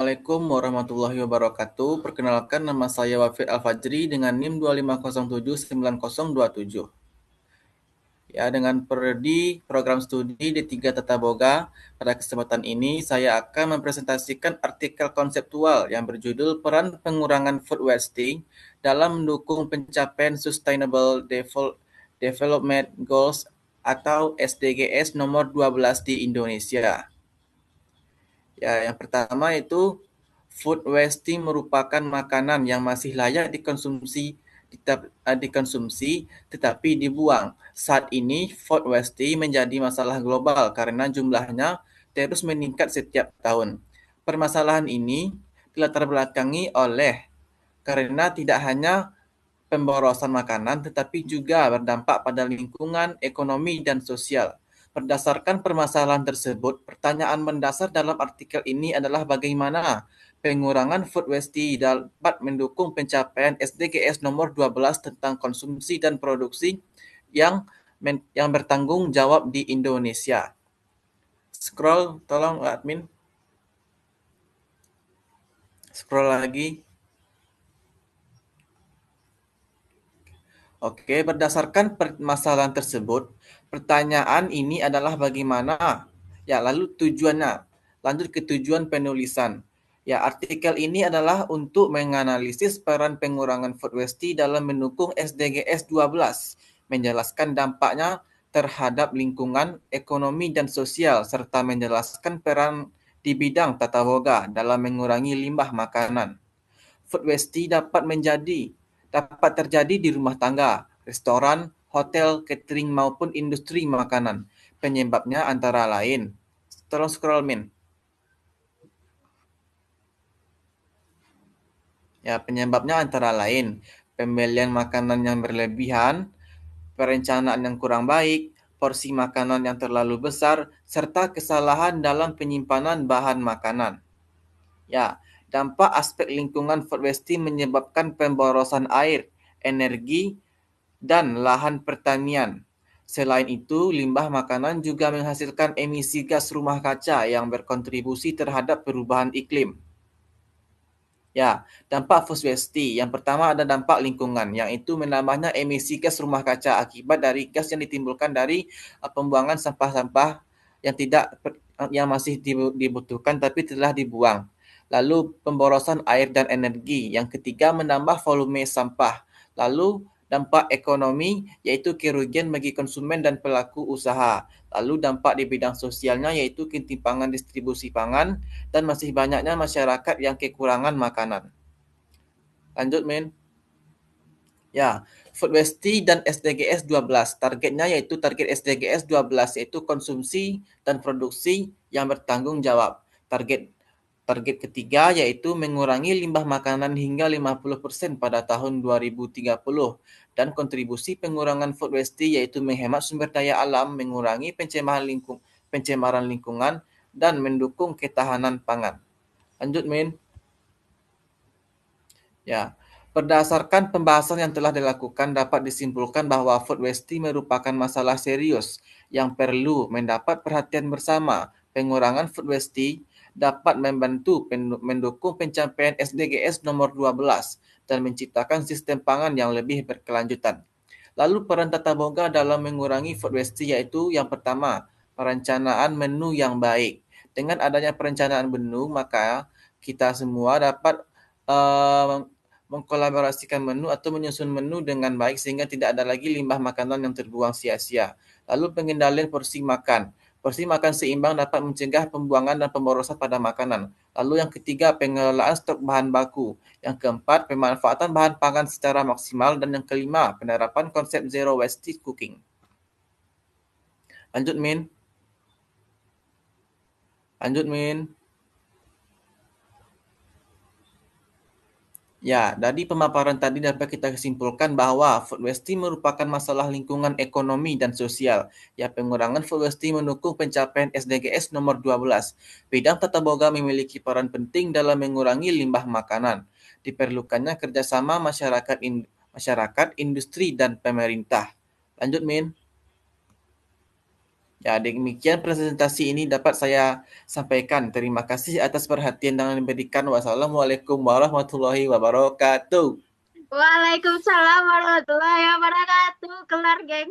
Assalamualaikum warahmatullahi wabarakatuh. Perkenalkan, nama saya Wafid Al-Fajri dengan NIM 250790027. Ya, dengan prodi program studi D3 Tata Boga, pada kesempatan ini saya akan mempresentasikan artikel konseptual yang berjudul Peran Pengurangan Food Wasting dalam mendukung pencapaian Sustainable Development Goals atau SDGs nomor 12 di Indonesia. Ya, yang pertama itu food wasting merupakan makanan yang masih layak dikonsumsi tetapi dibuang. Saat ini food wasting menjadi masalah global karena jumlahnya terus meningkat setiap tahun. Permasalahan ini dilatar belakangi oleh karena tidak hanya pemborosan makanan, tetapi juga berdampak pada lingkungan, ekonomi, dan sosial. Berdasarkan permasalahan tersebut, pertanyaan mendasar dalam artikel ini adalah bagaimana pengurangan food waste dapat mendukung pencapaian SDGs nomor 12 tentang konsumsi dan produksi yang yang bertanggung jawab di Indonesia. Scroll, tolong admin. Scroll lagi. Oke, berdasarkan permasalahan tersebut, pertanyaan ini adalah bagaimana? Ya, lalu tujuannya. Lanjut ke tujuan penulisan. Ya, artikel ini adalah untuk menganalisis peran pengurangan food waste dalam mendukung SDGs 12, menjelaskan dampaknya terhadap lingkungan, ekonomi, dan sosial, serta menjelaskan peran di bidang tata boga dalam mengurangi limbah makanan. Food waste dapat terjadi di rumah tangga, restoran, hotel, catering maupun industri makanan. Penyebabnya antara lain. Tolong scroll min. Ya, penyebabnya antara lain pembelian makanan yang berlebihan, perencanaan yang kurang baik, porsi makanan yang terlalu besar, serta kesalahan dalam penyimpanan bahan makanan. Ya, dampak aspek lingkungan food waste menyebabkan pemborosan air, energi, dan lahan pertanian. Selain itu, limbah makanan juga menghasilkan emisi gas rumah kaca yang berkontribusi terhadap perubahan iklim. Ya, dampak food waste. Yang pertama ada dampak lingkungan, yang itu menambahnya emisi gas rumah kaca akibat dari gas yang ditimbulkan dari pembuangan sampah-sampah yang tidak yang masih dibutuhkan tapi telah dibuang. Lalu pemborosan air dan energi. Yang ketiga menambah volume sampah. Lalu dampak ekonomi yaitu kerugian bagi konsumen dan pelaku usaha. Lalu dampak di bidang sosialnya yaitu ketimpangan distribusi pangan dan masih banyaknya masyarakat yang kekurangan makanan. Lanjut, Min. Ya, food waste dan SDGs 12. Targetnya yaitu target SDGs 12 yaitu konsumsi dan produksi yang bertanggung jawab. Target ketiga yaitu mengurangi limbah makanan hingga 50% pada tahun 2030 dan kontribusi pengurangan food waste yaitu menghemat sumber daya alam, mengurangi pencemaran lingkungan dan mendukung ketahanan pangan. Lanjut, Min. Ya, berdasarkan pembahasan yang telah dilakukan dapat disimpulkan bahwa food waste merupakan masalah serius yang perlu mendapat perhatian bersama. Pengurangan food waste dapat membantu mendukung pencapaian SDGs nomor 12 dan menciptakan sistem pangan yang lebih berkelanjutan. Lalu peran tata boga dalam mengurangi food waste yaitu yang pertama, perencanaan menu yang baik. Dengan adanya perencanaan menu, maka kita semua dapat eh, mengkolaborasikan menu atau menyusun menu dengan baik sehingga tidak ada lagi limbah makanan yang terbuang sia-sia. Lalu pengendalian porsi makan. Porsi makan seimbang dapat mencegah pembuangan dan pemborosan pada makanan. Lalu yang ketiga, pengelolaan stok bahan baku. Yang keempat, pemanfaatan bahan pangan secara maksimal. Dan yang kelima, penerapan konsep zero waste cooking. Lanjut, Min. Lanjut, Min. Ya, dari pemaparan tadi dapat kita kesimpulkan bahwa food waste merupakan masalah lingkungan ekonomi dan sosial. Ya, pengurangan food waste mendukung pencapaian SDGs nomor 12. Bidang tata boga memiliki peran penting dalam mengurangi limbah makanan. Diperlukannya kerjasama masyarakat, industri, dan pemerintah. Lanjut, Min. Ya, demikian presentasi ini dapat saya sampaikan. Terima kasih atas perhatian yang diberikan. Wassalamualaikum warahmatullahi wabarakatuh. Waalaikumsalam warahmatullahi wabarakatuh. Kelar, geng.